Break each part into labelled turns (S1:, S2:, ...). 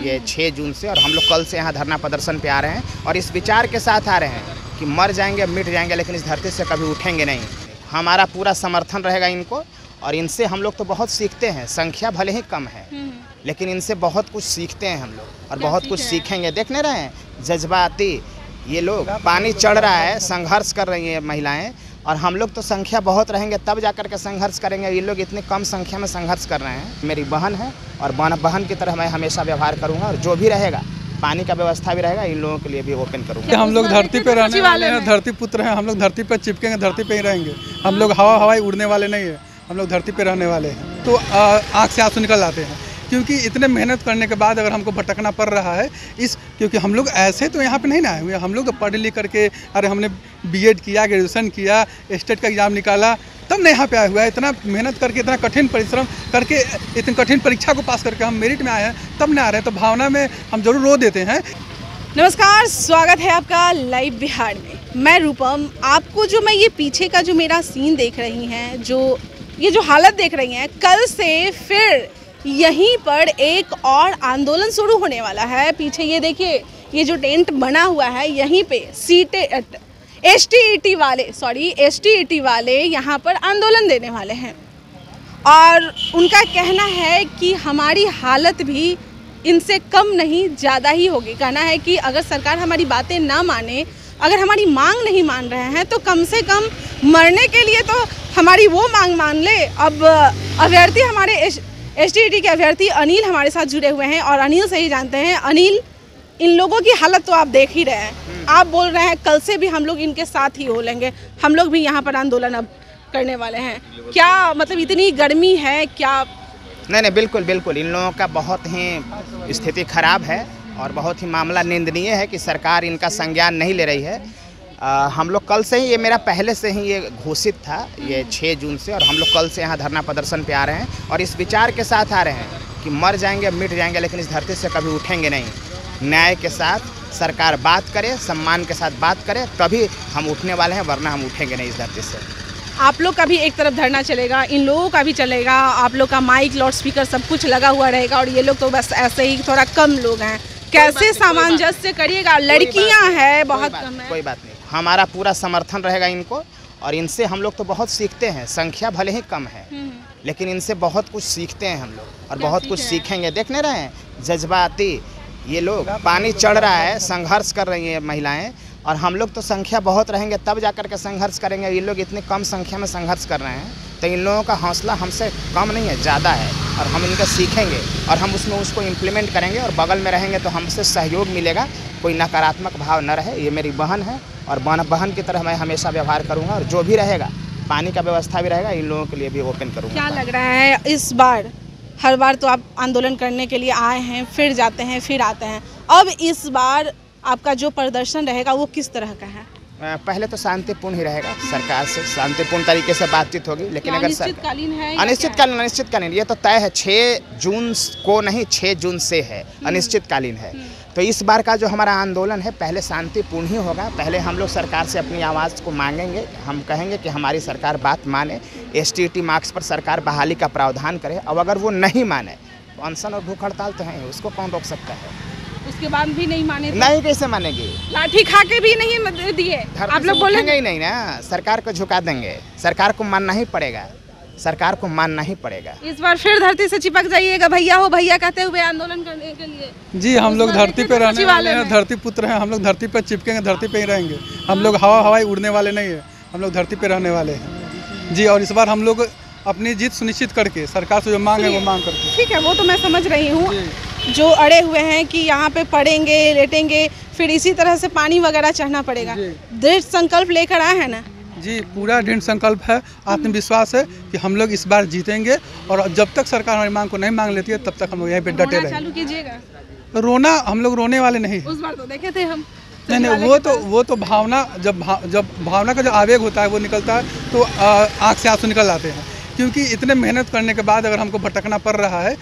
S1: ये 6 जून से, और हम लोग कल से यहाँ धरना प्रदर्शन पे आ रहे हैं और इस विचार के साथ आ रहे हैं कि मर जाएंगे, मिट जाएंगे, लेकिन इस धरती से कभी उठेंगे नहीं। हमारा पूरा समर्थन रहेगा इनको, और इनसे हम लोग तो बहुत सीखते हैं। संख्या भले ही कम है, लेकिन इनसे बहुत कुछ सीखते हैं हम लोग, और बहुत कुछ सीखेंगे। देख नहीं रहे हैं जज्बाती ये लोग, पानी चढ़ रहा है, संघर्ष कर रही हैं महिलाएं, और हम लोग तो संख्या बहुत रहेंगे तब जाकर के संघर्ष करेंगे। ये लोग इतनी कम संख्या में संघर्ष कर रहे हैं। मेरी बहन है और बहन की तरह मैं हमेशा व्यवहार करूंगा, और जो भी रहेगा पानी का व्यवस्था भी रहेगा, इन लोगों के लिए भी ओपन करूंगा।
S2: हम लोग धरती पे रहने वाले हैं, धरती पुत्र हैं, हम लोग धरती पे चिपकेंगे, धरती पे ही रहेंगे। हम लोग हवाई उड़ने वाले नहीं है, हम लोग धरती पे रहने वाले हैं। तो आँख से आंसू निकल आते हैं, क्योंकि इतने मेहनत करने के बाद अगर हमको भटकना पड़ रहा है क्योंकि हम लोग ऐसे तो यहाँ पे नहीं ना आए हुए, हम लोग तो पढ़ लिख करके, अरे हमने बीएड किया, ग्रेजुएशन किया, स्टेट का एग्ज़ाम निकाला, तब नहीं यहाँ पे आए हुआ है। इतना मेहनत करके, इतना कठिन परिश्रम करके, इतनी कठिन परीक्षा को पास करके हम मेरिट में आए हैं, तब नहीं आ रहे हैं। तो भावना में हम जरूर रो देते हैं।
S3: नमस्कार, स्वागत है आपका लाइव बिहार में। मैं रूपम। आपको जो मैं ये पीछे का जो मेरा सीन देख रही हैं, ये जो हालत देख रही हैं, कल से फिर यहीं पर एक और आंदोलन शुरू होने वाला है। पीछे ये देखिए, ये जो टेंट बना हुआ है, यहीं पे एसटीईटी वाले यहाँ पर आंदोलन देने वाले हैं, और उनका कहना है कि हमारी हालत भी इनसे कम नहीं ज़्यादा ही होगी। कहना है कि अगर सरकार हमारी बातें ना माने, अगर हमारी मांग नहीं मान रहे हैं, तो कम से कम मरने के लिए तो हमारी वो मांग मान ले। अब अभ्यर्थी, हमारे एसटीईटी के अभ्यर्थी अनिल हमारे साथ जुड़े हुए हैं, और अनिल से ही जानते हैं। अनिल, इन लोगों की हालत तो आप देख ही रहे हैं। आप बोल रहे हैं कल से भी हम लोग इनके साथ ही हो लेंगे, हम लोग भी यहाँ पर आंदोलन अब करने वाले हैं। क्या मतलब इतनी गर्मी है क्या?
S1: नहीं, बिल्कुल बिल्कुल, इन लोगों का बहुत ही स्थिति खराब है, और बहुत ही मामला निंदनीय है कि सरकार इनका संज्ञान नहीं ले रही है। हम लोग कल से ही, ये मेरा पहले से ही ये घोषित था, ये 6 जून से, और हम लोग कल से यहाँ धरना प्रदर्शन पे आ रहे हैं और इस विचार के साथ आ रहे हैं कि मर जाएंगे, मिट जाएंगे, लेकिन इस धरती से कभी उठेंगे नहीं। न्याय के साथ सरकार बात करे, सम्मान के साथ बात करे, तभी हम उठने वाले हैं, वरना हम उठेंगे नहीं इस धरती से।
S3: आप लोग का भी एक तरफ धरना चलेगा, इन लोगों का भी चलेगा, आप लोग का माइक, लाउड स्पीकर सब कुछ लगा हुआ रहेगा, और ये लोग तो बस ऐसे ही थोड़ा कम लोग हैं। कैसे सामंजस्य करिएगा? लड़कियां हैं बहुत कम है।
S1: कोई बात नहीं, हमारा पूरा समर्थन रहेगा इनको, और इनसे हम लोग तो बहुत सीखते हैं। संख्या भले ही कम है, लेकिन इनसे बहुत कुछ सीखते हैं हम लोग, और बहुत कुछ सीखेंगे। देख नहीं रहे हैं जज्बाती ये लोग, पानी चढ़ रहा है, संघर्ष कर रही हैं महिलाएं, और हम लोग तो संख्या बहुत रहेंगे तब जाकर के संघर्ष करेंगे। ये लोग इतनी कम संख्या में संघर्ष कर रहे हैं, तो इन लोगों का हौसला हमसे कम नहीं है, ज़्यादा है, और हम इनका सीखेंगे और हम उसको इम्प्लीमेंट करेंगे, और बगल में रहेंगे तो हमसे सहयोग मिलेगा। कोई नकारात्मक भाव न रहे। ये मेरी बहन है, और बहन की तरह मैं हमेशा व्यवहार करूँगा, और जो भी रहेगा पानी का व्यवस्था भी रहेगा, इन लोगों के लिए भी ओपन करूँगा।
S3: क्या लग रहा है इस बार? हर बार तो आप आंदोलन करने के लिए आए हैं, फिर जाते हैं, फिर आते हैं। अब इस बार आपका जो प्रदर्शन रहेगा वो किस तरह का है?
S1: पहले तो शांतिपूर्ण ही रहेगा, सरकार से शांतिपूर्ण तरीके से बातचीत होगी, लेकिन अगर
S3: अनिश्चितकालीन है?
S1: अनिश्चितकालीन, ये तो तय है। 6 जून को नहीं, 6 जून से है, अनिश्चितकालीन है। तो इस बार का जो हमारा आंदोलन है, पहले शांतिपूर्ण ही होगा। पहले हम लोग सरकार से अपनी आवाज़ को मांगेंगे, हम कहेंगे कि हमारी सरकार बात माने, एसटीईटी मार्क्स पर सरकार बहाली का प्रावधान करे। अब अगर वो नहीं माने तो अनशन और भूख हड़ताल तो है, उसको कौन रोक सकता है?
S3: उसके बाद भी नहीं माने तो?
S1: नहीं, कैसे मानेगी?
S3: लाठी खा के भी नहीं दिए आप लोग बोलेंगे
S1: ही नहीं ना, सरकार को झुका देंगे, सरकार को मानना ही पड़ेगा, सरकार को मानना ही पड़ेगा।
S3: इस बार फिर धरती से चिपक जाइएगा, भैया हो भैया कहते हुए आंदोलन करने के लिए।
S2: जी, हम लोग धरती पे रहने वाले हैं, धरती पुत्र हैं, हम लोग धरती पे चिपकेंगे, धरती पे ही रहेंगे। हम लोग हवाई उड़ने वाले नहीं है, हम लोग धरती पे रहने वाले हैं। जी, और इस बार हम लोग अपनी जीत सुनिश्चित करके, सरकार से जो मांग है वो मांग करके।
S3: ठीक है, वो तो मैं समझ रही हूँ। जो अड़े हुए हैं कि यहाँ पे पढ़ेंगे, लेटेंगे, फिर इसी तरह से पानी वगैरह चढ़ना पड़ेगा, दृढ़ संकल्प लेकर आए हैं ना?
S2: जी, पूरा दृढ़ संकल्प है, आत्मविश्वास है कि हम लोग इस बार जीतेंगे, और जब तक सरकार हमारी मांग को नहीं मांग लेती है तब तक हम लोग यहीं पे डटे रहेंगे।
S3: चालू कीजिएगा।
S2: रोना, हम लोग रोने वाले नहीं।
S3: उस बार तो देखे थे हम।
S2: नहीं, वो तो भावना, जब भावना का जो आवेग होता है वो निकलता है, तो आँख से आंसू निकल आते हैं, क्योंकि इतने मेहनत करने के बाद अगर हमको भटकना पड़ रहा है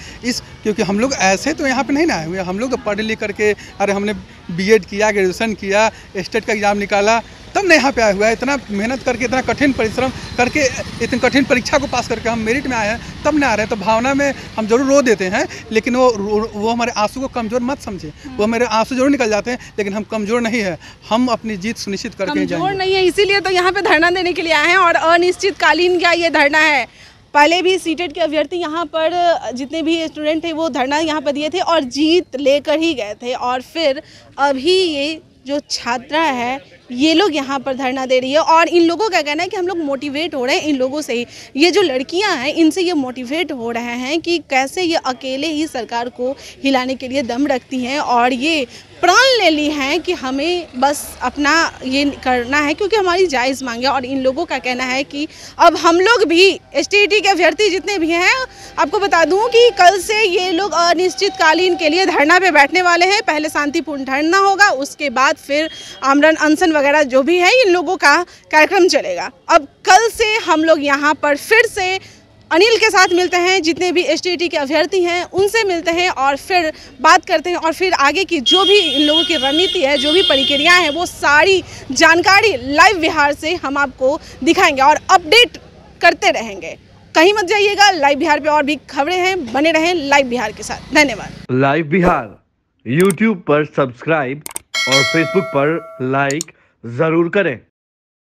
S2: क्योंकि हम लोग ऐसे तो यहाँ पे नहीं ना आए हुए, हम लोग तो पढ़ लिख करके, अरे हमने बीएड किया, ग्रेजुएशन किया, स्टेट का एग्ज़ाम निकाला, तब ना यहाँ पे आया हुआ है। इतना मेहनत करके, इतना कठिन परिश्रम करके, इतनी कठिन परीक्षा को पास करके हम मेरिट में आए हैं, तब ना आ रहे हैं। तो भावना में हम जरूर रो देते हैं, लेकिन वो हमारे आंसू को कमज़ोर मत समझे। वो मेरे आंसू जरूर निकल जाते हैं, लेकिन हम कमज़ोर नहीं है। हम अपनी जीत सुनिश्चित करके जाएंगे।
S3: कमज़ोर नहीं है, इसीलिए तो यहाँ पे धरना देने के लिए आए हैं। और अनिश्चितकालीन का ये धरना है। पहले भी सीटेट के अभ्यर्थी यहाँ पर जितने भी स्टूडेंट थे वो धरना यहाँ पर दिए थे और जीत लेकर ही गए थे। और फिर अभी ये जो छात्रा है ये लोग यहाँ पर धरना दे रही है और इन लोगों का कहना है कि हम लोग मोटिवेट हो रहे हैं इन लोगों से ही। ये जो लड़कियाँ हैं इनसे ये मोटिवेट हो रहे हैं कि कैसे ये अकेले ही सरकार को हिलाने के लिए दम रखती हैं और ये प्रण ले ली हैं कि हमें बस अपना ये करना है क्योंकि हमारी जायज़ मांग है। और इन लोगों का कहना है कि अब हम लोग भी एसटीईटी के अभ्यर्थी जितने भी हैं, आपको बता दूं कि कल से ये लोग अनिश्चितकालीन के लिए धरना पे बैठने वाले हैं। पहले शांतिपूर्ण धरना होगा, उसके बाद फिर आमरण अनशन वगैरह जो भी है इन लोगों का कार्यक्रम चलेगा। अब कल से हम लोग यहाँ पर फिर से अनिल के साथ मिलते हैं, जितने भी एसटीईटी के अभ्यर्थी हैं उनसे मिलते हैं और फिर बात करते हैं और फिर आगे की जो भी इन लोगों की रणनीति है, जो भी प्रक्रियाएं हैं, वो सारी जानकारी लाइव बिहार से हम आपको दिखाएंगे और अपडेट करते रहेंगे। कहीं मत जाइएगा, लाइव बिहार पे और भी खबरें हैं, बने रहें लाइव बिहार के साथ। धन्यवाद।
S4: लाइव बिहार यूट्यूब पर सब्सक्राइब और फेसबुक पर लाइक जरूर करें।